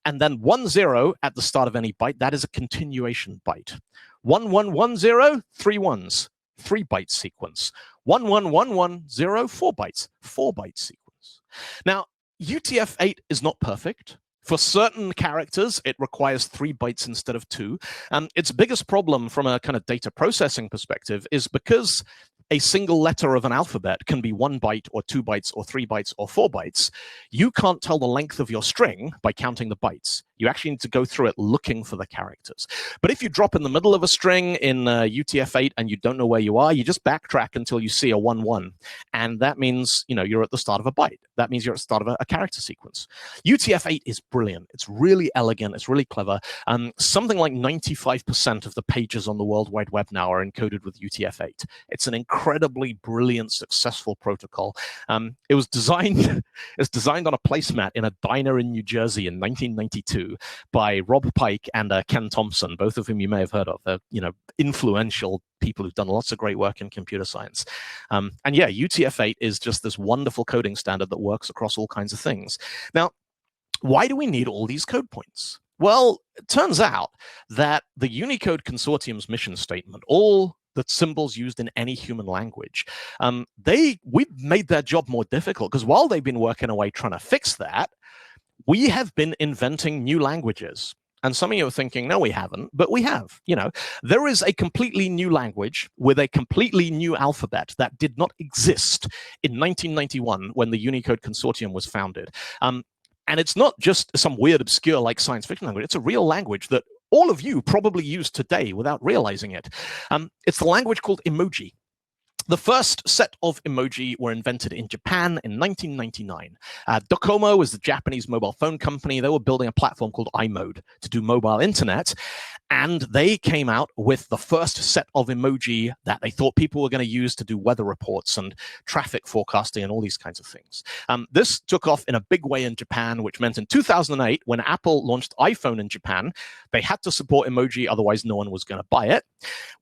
and then 1, 0 at the start of any byte. That is a continuation byte. 1, 1, 1, 0, 3 ones, 3-byte sequence. 1, 1, 1, 1, 0, 4 bytes, 4-byte sequence. Now, UTF-8 is not perfect. For certain characters, it requires 3 bytes instead of 2. Its biggest problem from a kind of data processing perspective is because a single letter of an alphabet can be 1 byte or 2 bytes or 3 bytes or 4 bytes, you can't tell the length of your string by counting the bytes. You actually need to go through it looking for the characters. But if you drop in the middle of a string in UTF-8 and you don't know where you are, you just backtrack until you see a 1, 1. And that means, you're at the start of a byte. That means you're at the start of a character sequence. UTF-8 is brilliant. It's really elegant. It's really clever. Something like 95% of the pages on the World Wide Web now are encoded with UTF-8. It's an incredibly brilliant, successful protocol. It was designed on a placemat in a diner in New Jersey in 1992 by Rob Pike and Ken Thompson, both of whom you may have heard of. They're, influential people who've done lots of great work in computer science. And yeah, UTF-8 is just this wonderful coding standard that works across all kinds of things. Now, why do we need all these code points? Well, it turns out that the Unicode Consortium's mission statement, all the symbols used in any human language, we've made their job more difficult, because while they've been working away trying to fix that, we have been inventing new languages. And some of you are thinking, no, we haven't, but we have. There is a completely new language with a completely new alphabet that did not exist in 1991 when the Unicode Consortium was founded. And it's not just some weird, obscure, like science fiction language. It's a real language that all of you probably use today without realizing it. It's the language called Emoji. The first set of emoji were invented in Japan in 1999. Docomo was the Japanese mobile phone company. They were building a platform called iMode to do mobile internet. And they came out with the first set of emoji that they thought people were going to use to do weather reports and traffic forecasting and all these kinds of things. This took off in a big way in Japan, which meant in 2008, when Apple launched iPhone in Japan, they had to support emoji, otherwise no one was going to buy it.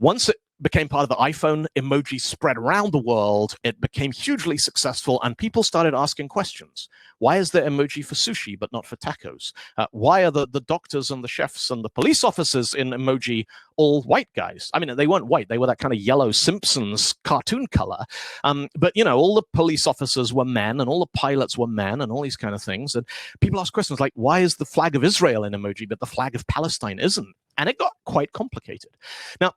Once it became part of the iPhone, emoji spread around the world. It became hugely successful, and people started asking questions. Why is there emoji for sushi but not for tacos? Why are the doctors and the chefs and the police officers in emoji all white guys? I mean, they weren't white. They were that kind of yellow Simpsons cartoon color. But, all the police officers were men, and all the pilots were men, and all these kind of things. And people ask questions like, why is the flag of Israel in emoji, but the flag of Palestine isn't? And it got quite complicated. Now,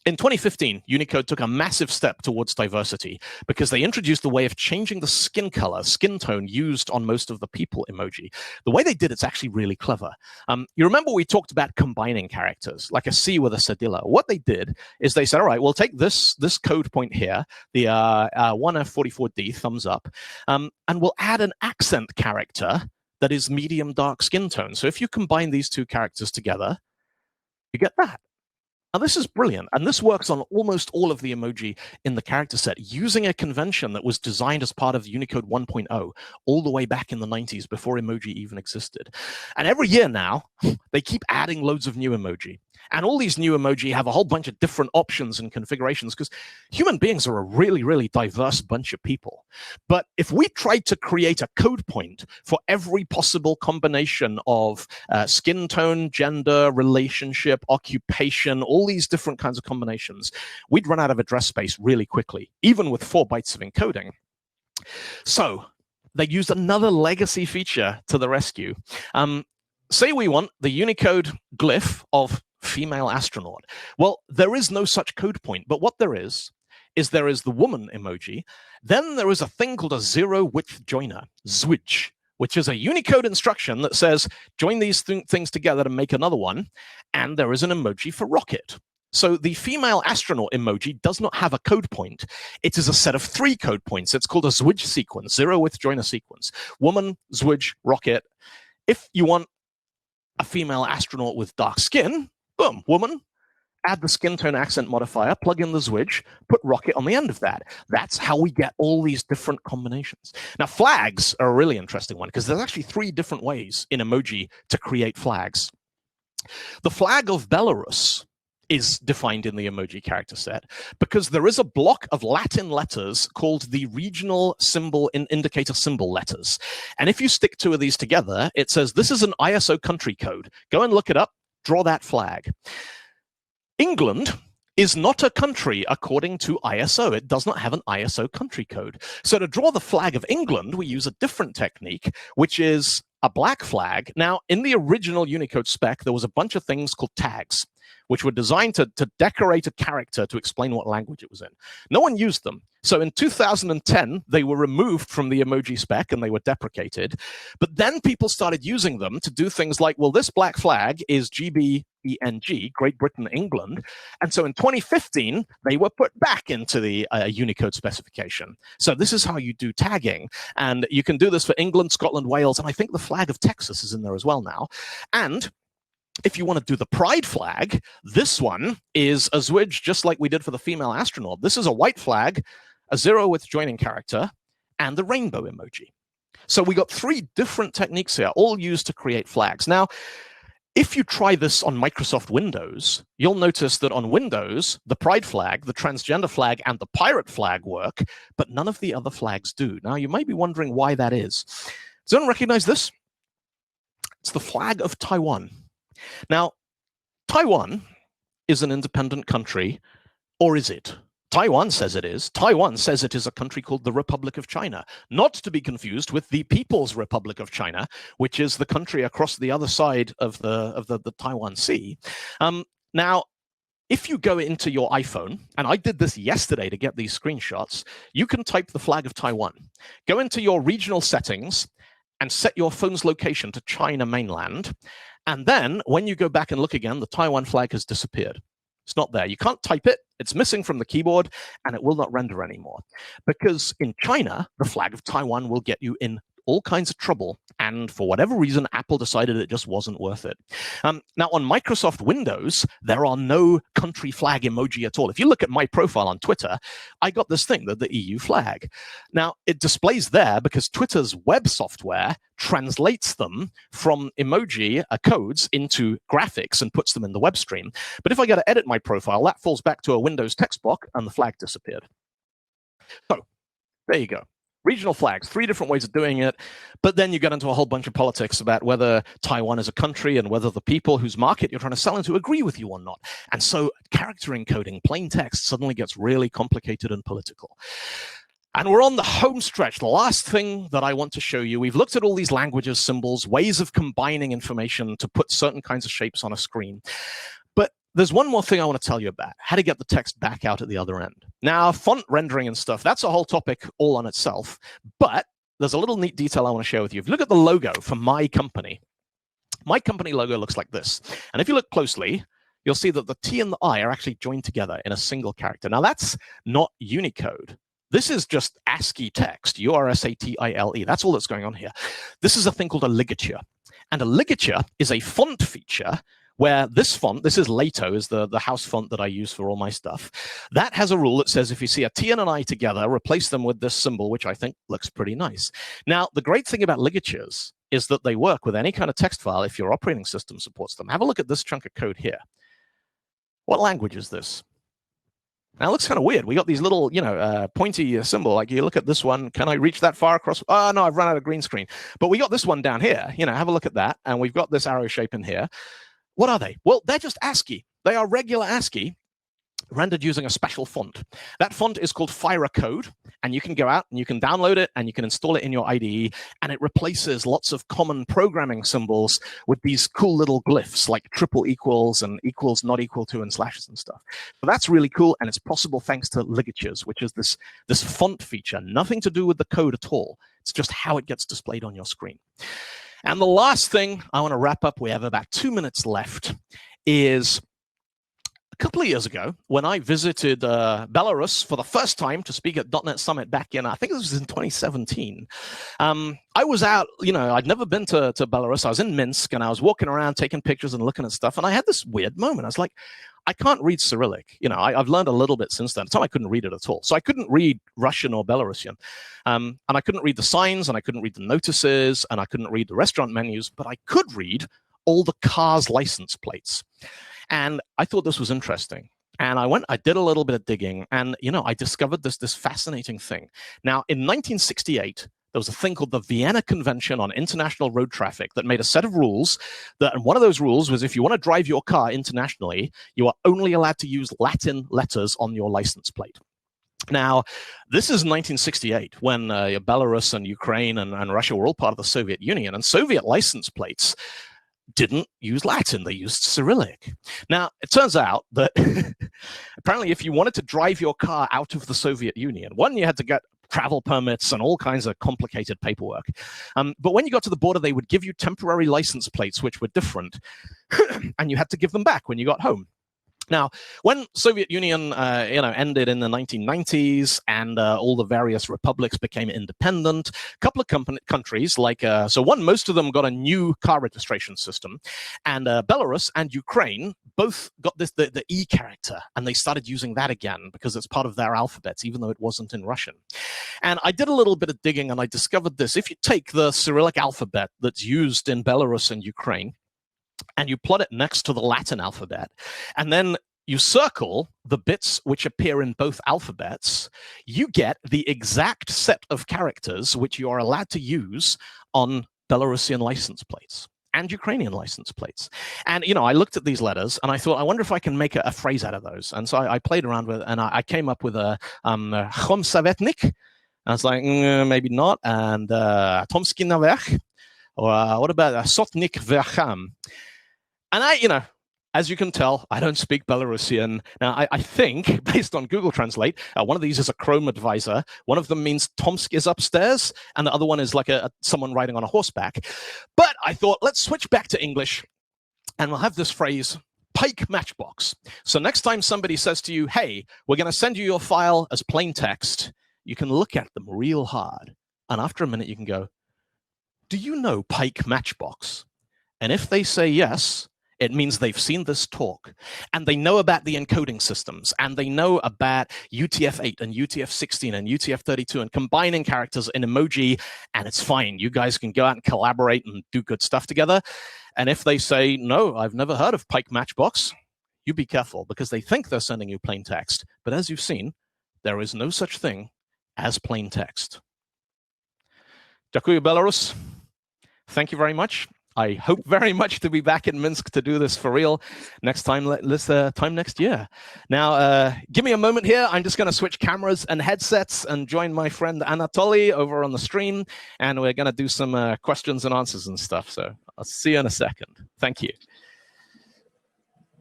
in 2015, Unicode took a massive step towards diversity because they introduced the way of changing the skin color, skin tone used on most of the people emoji. The way they did it's actually really clever. You remember we talked about combining characters, like a C with a cedilla. What they did is they said, all right, we'll take this code point here, the 1F44D, thumbs up, and we'll add an accent character that is medium dark skin tone. So if you combine these two characters together, you get that. Now, this is brilliant, and this works on almost all of the emoji in the character set, using a convention that was designed as part of Unicode 1.0 all the way back in the 90s, before emoji even existed. And every year now, they keep adding loads of new emoji. And all these new emoji have a whole bunch of different options and configurations, because human beings are a really, really diverse bunch of people. But if we tried to create a code point for every possible combination of skin tone, gender, relationship, occupation, all these different kinds of combinations, we'd run out of address space really quickly, even with 4 bytes of encoding. So they used another legacy feature to the rescue. Say we want the Unicode glyph of female astronaut. Well, there is no such code point, but what there is the woman emoji. Then there is a thing called a zero-width joiner, zwidge, which is a Unicode instruction that says, join these things together to make another one, and there is an emoji for rocket. So the female astronaut emoji does not have a code point. It is a set of 3 code points. It's called a zwidge sequence, zero-width joiner sequence. Woman, zwidge, rocket. If you want a female astronaut with dark skin, boom, woman, add the skin tone accent modifier, plug in the zwidge, put rocket on the end of that. That's how we get all these different combinations. Now, flags are a really interesting one, because there's actually 3 different ways in emoji to create flags. The flag of Belarus is defined in the emoji character set because there is a block of Latin letters called the regional symbol indicator symbol letters. And if you stick 2 of these together, it says this is an ISO country code. Go and look it up, draw that flag. England is not a country according to ISO. It does not have an ISO country code. So to draw the flag of England, we use a different technique, which is a black flag. Now, in the original Unicode spec, there was a bunch of things called tags, which were designed to decorate a character to explain what language it was in. No one used them. So in 2010, they were removed from the emoji spec and they were deprecated. But then people started using them to do things like, well, this black flag is GBENG, Great Britain, England. And so in 2015, they were put back into the Unicode specification. So this is how you do tagging. And you can do this for England, Scotland, Wales, and I think the flag of Texas is in there as well now. And if you want to do the pride flag, this one is a zwidge, just like we did for the female astronaut. This is a white flag, a zero-width joining character, and the rainbow emoji. So we got 3 different techniques here, all used to create flags. Now, if you try this on Microsoft Windows, you'll notice that on Windows, the pride flag, the transgender flag, and the pirate flag work, but none of the other flags do. Now, you might be wondering why that is. Does anyone recognize this? It's the flag of Taiwan. Now, Taiwan is an independent country, or is it? Taiwan says it is. Taiwan says it is a country called the Republic of China, not to be confused with the People's Republic of China, which is the country across the other side of the Taiwan Sea. Now, if you go into your iPhone, and I did this yesterday to get these screenshots, you can type the flag of Taiwan. Go into your regional settings and set your phone's location to China mainland. And then when you go back and look again, the Taiwan flag has disappeared. It's not there. You can't type it. It's missing from the keyboard, and it will not render anymore. Because in China, the flag of Taiwan will get you in all kinds of trouble. And for whatever reason, Apple decided it just wasn't worth it. Now, on Microsoft Windows, there are no country flag emoji at all. If you look at my profile on Twitter, I got this thing, the EU flag. Now, it displays there because Twitter's web software translates them from emoji codes into graphics and puts them in the web stream. But if I go to edit my profile, that falls back to a Windows text box and the flag disappeared. So there you go. Regional flags, 3 different ways of doing it. But then you get into a whole bunch of politics about whether Taiwan is a country and whether the people whose market you're trying to sell into agree with you or not. And so character encoding, plain text, suddenly gets really complicated and political. And we're on the home stretch. The last thing that I want to show you, we've looked at all these languages, symbols, ways of combining information to put certain kinds of shapes on a screen. But there's one more thing I want to tell you about, how to get the text back out at the other end. Now, font rendering and stuff, that's a whole topic all on itself. But there's a little neat detail I want to share with you. If you look at the logo for my company logo looks like this. And if you look closely, you'll see that the T and the I are actually joined together in a single character. Now, that's not Unicode. This is just ASCII text, URSATILE. That's all that's going on here. This is a thing called a ligature. And a ligature is a font feature where this font, this is Lato, is the house font that I use for all my stuff. That has a rule that says if you see a T and an I together, replace them with this symbol, which I think looks pretty nice. Now, the great thing about ligatures is that they work with any kind of text file if your operating system supports them. Have a look at this chunk of code here. What language is this? Now, it looks kind of weird. We got these little, pointy symbol. Like you look at this one, can I reach that far across? Oh, no, I've run out of green screen. But we got this one down here. Have a look at that. And we've got this arrow shape in here. What are they? Well, they're just ASCII. They are regular ASCII rendered using a special font. That font is called Code, and you can go out and you can download it and you can install it in your IDE, and it replaces lots of common programming symbols with these cool little glyphs like triple equals and equals not equal to and slashes and stuff. So that's really cool, and it's possible thanks to ligatures, which is this font feature. Nothing to do with the code at all. It's just how it gets displayed on your screen. And the last thing I want to wrap up, we have about 2 minutes left, is a couple of years ago when I visited Belarus for the first time to speak at .NET Summit back in, I think this was in 2017. I was out, I'd never been to Belarus. I was in Minsk and I was walking around taking pictures and looking at stuff. And I had this weird moment. I was like, I can't read Cyrillic. I've learned a little bit since then. At the time, I couldn't read it at all. So I couldn't read Russian or Belarusian. And I couldn't read the signs, and I couldn't read the notices, and I couldn't read the restaurant menus, but I could read all the cars' license plates. And I thought this was interesting. And I did a little bit of digging, and, I discovered this fascinating thing. Now, in 1968, there was a thing called the Vienna Convention on International Road Traffic that made a set of rules, and one of those rules was if you want to drive your car internationally, you are only allowed to use Latin letters on your license plate. Now, this is 1968 when Belarus and Ukraine and Russia were all part of the Soviet Union, and Soviet license plates didn't use Latin, they used Cyrillic. Now, it turns out that apparently if you wanted to drive your car out of the Soviet Union, you had to get travel permits and all kinds of complicated paperwork. But when you got to the border, they would give you temporary license plates, which were different, and you had to give them back when you got home. Now, when Soviet Union, ended in the 1990s and all the various republics became independent, a couple of countries like, most of them got a new car registration system, and Belarus and Ukraine both got the E character, and they started using that again because it's part of their alphabets, even though it wasn't in Russian. And I did a little bit of digging, and I discovered this. If you take the Cyrillic alphabet that's used in Belarus and Ukraine, and you plot it next to the Latin alphabet, and then you circle the bits which appear in both alphabets, you get the exact set of characters which you are allowed to use on Belarusian license plates. and Ukrainian license plates. And, you know, I looked at these letters and I thought, I wonder if I can make a phrase out of those. And so I played around with it, and I came up with a Chom Savetnik. I was like, maybe not. And Tomsky Naverch, or what about Sotnik Vercham? And I, you know, as you can tell, I don't speak Belarusian. Now, I think, based on Google Translate, one of these is a Chrome advisor. One of them means Tomsk is upstairs, and the other one is like someone riding on a horseback. But I thought, let's switch back to English, and we'll have this phrase, Pike Matchbox. So next time somebody says to you, hey, we're going to send you your file as plain text, you can look at them real hard. And after a minute, you can go, do you know Pike Matchbox? And if they say yes, it means they've seen this talk, and they know about the encoding systems, and they know about UTF-8 and UTF-16 and UTF-32 and combining characters in emoji, and it's fine. You guys can go out and collaborate and do good stuff together. And if they say, no, I've never heard of Pike Matchbox, you be careful, because they think they're sending you plain text. But as you've seen, there is no such thing as plain text. Dziękuję, Belarus. Thank you very much. I hope very much to be back in Minsk to do this for real next time, time next year. Now, give me a moment here. I'm just going to switch cameras and headsets and join my friend Anatoly over on the stream, and we're going to do some questions and answers and stuff. So I'll see you in a second. Thank you.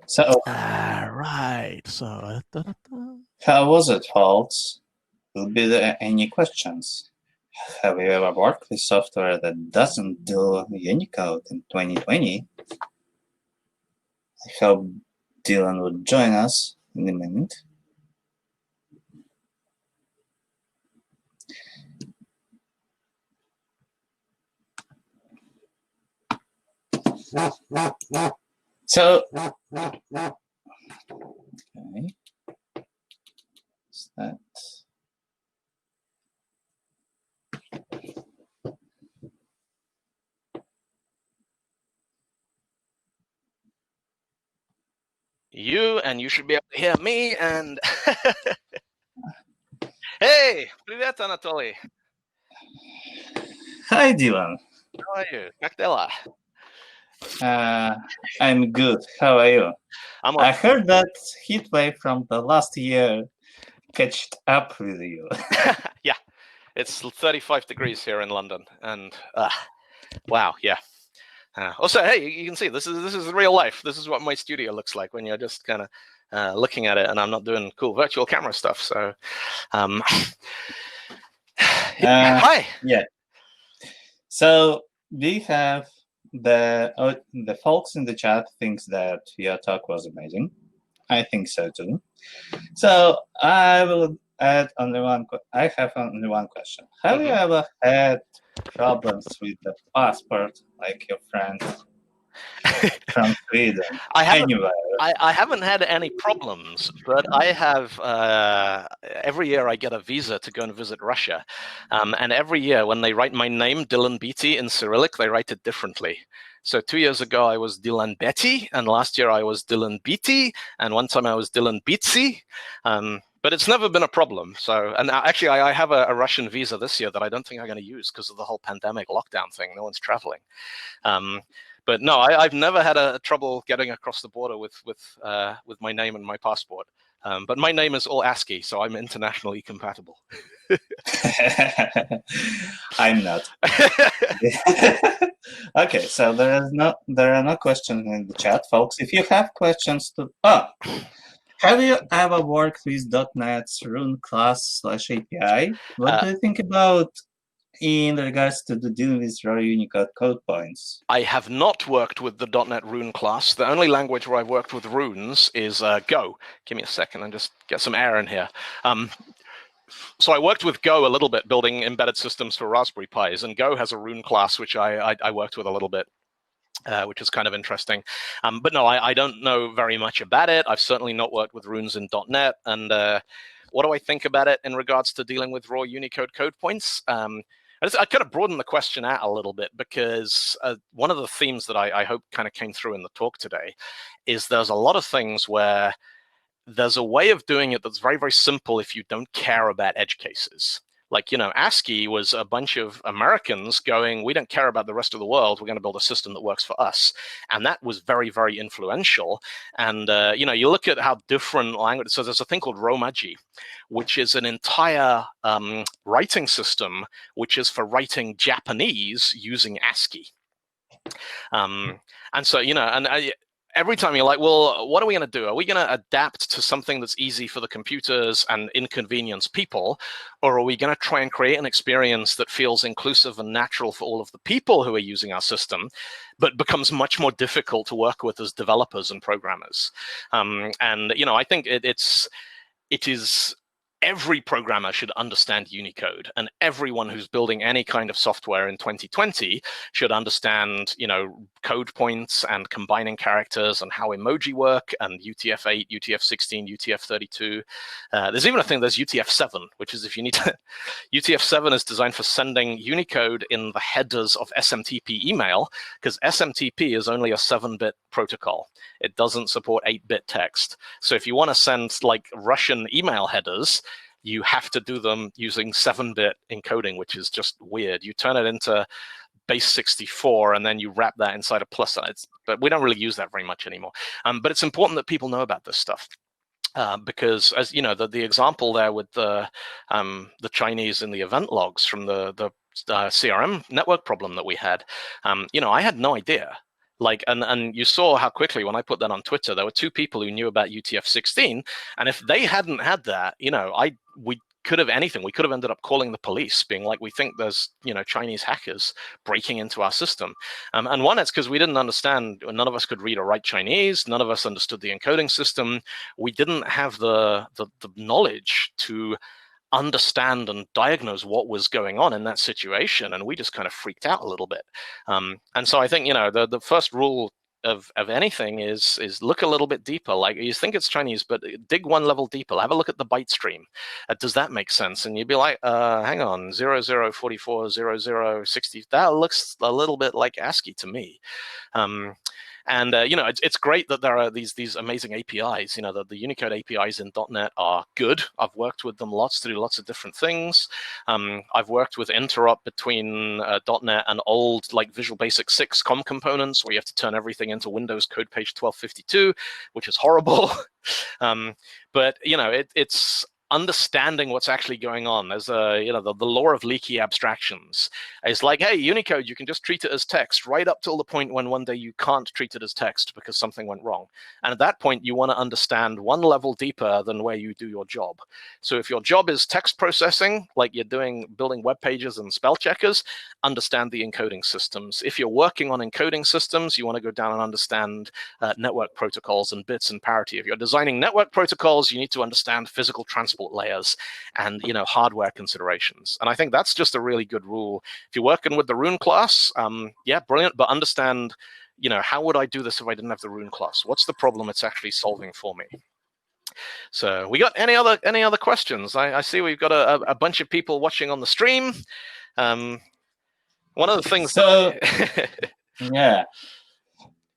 So, right. So, how was it, folks? Will be there any questions? Have you ever worked with software that doesn't do Unicode in 2020? I hope Dylan would join us in a minute. So, okay. What's that? You should be able to hear me, and hey, привет, Anatoly. Hi, Dylan. How are you? Как дела? I'm good. How are you? I heard that heat wave from the last year catched up with you. Yeah, it's 35 degrees here in London, and wow, yeah. Also, hey, you can see this is real life. This is what my studio looks like when you're just kind of looking at it, and I'm not doing cool virtual camera stuff. So, hi. Yeah. So we have the folks in the chat thinks that your talk was amazing. I think so too. So I will add only one. I have only one question. Have you ever had problems with the passport, like your friend from Sweden? I haven't had any problems, but I have every year I get a visa to go and visit Russia, and every year when they write my name, Dylan Beattie, in Cyrillic, they write it differently. So 2 years ago I was Dylan Betty, and last year I was Dylan Beattie, and one time I was Dylan Beatsy. But it's never been a problem. So, and actually, I have a Russian visa this year that I don't think I'm going to use because of the whole pandemic lockdown thing. No one's traveling. But no, I've never had a trouble getting across the border with my name and my passport. But my name is all Ascii, so I'm internationally compatible. I'm not. Okay, so there are no questions in the chat, folks. If you have questions have you ever worked with .NET's Rune class /API? What do you think about in regards to the dealing with raw Unicode code points? I have not worked with the .NET Rune class. The only language where I've worked with runes is Go. Give me a second and just get some air in here. So I worked with Go a little bit, building embedded systems for Raspberry Pis, and Go has a Rune class, which I worked with a little bit. Which is kind of interesting. But no, I don't know very much about it. I've certainly not worked with runes in .NET. And what do I think about it in regards to dealing with raw Unicode code points? I kind of broaden the question out a little bit, because one of the themes that I hope kind of came through in the talk today is there's a lot of things where there's a way of doing it that's very, very simple if you don't care about edge cases. Like, ASCII was a bunch of Americans going, we don't care about the rest of the world. We're going to build a system that works for us. And that was very, very influential. And, you look at how different languages, so there's a thing called Romaji, which is an entire writing system, which is for writing Japanese using ASCII. And so, every time you're like, well, what are we going to do? Are we going to adapt to something that's easy for the computers and inconvenience people? Or are we going to try and create an experience that feels inclusive and natural for all of the people who are using our system, but becomes much more difficult to work with as developers and programmers? And, I think it is every programmer should understand Unicode, and everyone who's building any kind of software in 2020 should understand, code points and combining characters and how emoji work, and UTF-8, UTF-16, UTF-32. There's even a thing, there's UTF-7, which is if you need to, UTF-7 is designed for sending Unicode in the headers of SMTP email, because SMTP is only a 7-bit protocol. It doesn't support 8-bit text. So if you want to send like Russian email headers, you have to do them using 7-bit encoding, which is just weird. You turn it into base 64, and then you wrap that inside a plus. But we don't really use that very much anymore. But it's important that people know about this stuff. Because, as you know, the example there with the Chinese in the event logs from the CRM network problem that we had, I had no idea. Like, and you saw how quickly when I put that on Twitter, there were 2 people who knew about UTF-16, and if they hadn't had that, we could have anything. We could have ended up calling the police, being like, we think there's Chinese hackers breaking into our system. And one, it's because we didn't understand. None of us could read or write Chinese. None of us understood the encoding system. We didn't have the knowledge to understand and diagnose what was going on in that situation, and we just kind of freaked out a little bit. And so I think the first rule of anything is look a little bit deeper. Like, you think it's Chinese, but dig one level deeper. Have a look at the byte stream. Does that make sense? And you'd be like, hang on, 0044 0060. That looks a little bit like ASCII to me. And it's great that there are these amazing APIs. The Unicode APIs in .NET are good. I've worked with them lots to do lots of different things. I've worked with interop between .NET and old like Visual Basic 6 COM components, where you have to turn everything into Windows code page 1252, which is horrible. But it's understanding what's actually going on. There's the law of leaky abstractions. It's like, hey, Unicode, you can just treat it as text right up till the point when one day you can't treat it as text because something went wrong. And at that point, you want to understand one level deeper than where you do your job. So if your job is text processing, like you're building web pages and spell checkers, understand the encoding systems. If you're working on encoding systems, you want to go down and understand network protocols and bits and parity. If you're designing network protocols, you need to understand physical transport layers and hardware considerations. And I think that's just a really good rule. If you're working with the Rune class, yeah, brilliant, but understand, how would I do this if I didn't have the Rune class? What's the problem it's actually solving for me? So we got any other questions? I see we've got a bunch of people watching on the stream. One of the things. So yeah,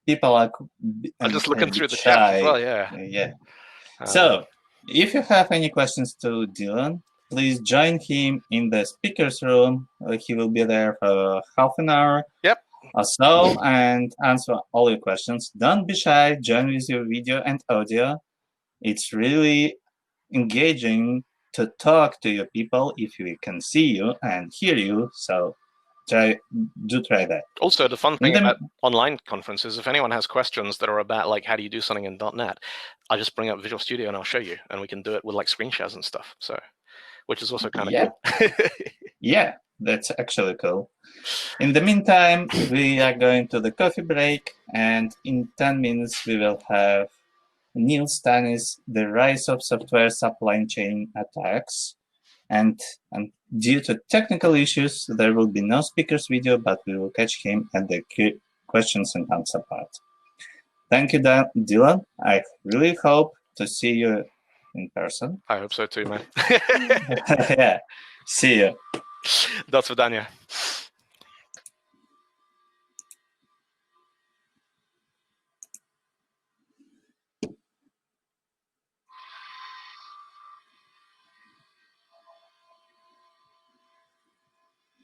people are. I'm just looking through the shy. chat as well. Yeah. Yeah. So if you have any questions to Dylan, please join him in the speakers room. He will be there for half an hour. Yep. Or so, and answer all your questions. Don't be shy. Join with your video and audio. It's really engaging to talk to your people if we can see you and hear you. So do try that. Also, the fun thing about online conferences, if anyone has questions that are about like how do you do something in .NET, I'll just bring up Visual Studio and I'll show you, and we can do it with like screen shares and stuff. So, which is also kind of cool. Yeah, that's actually cool. In the meantime, we are going to the coffee break, and in 10 minutes we will have Neil Stannis, The Rise of Software Supply Chain Attacks. And due to technical issues, there will be no speaker's video, but we will catch him at the questions and answer part. Thank you, Dylan. I really hope to see you in person. I hope so too, man. Yeah. See you. До свидания.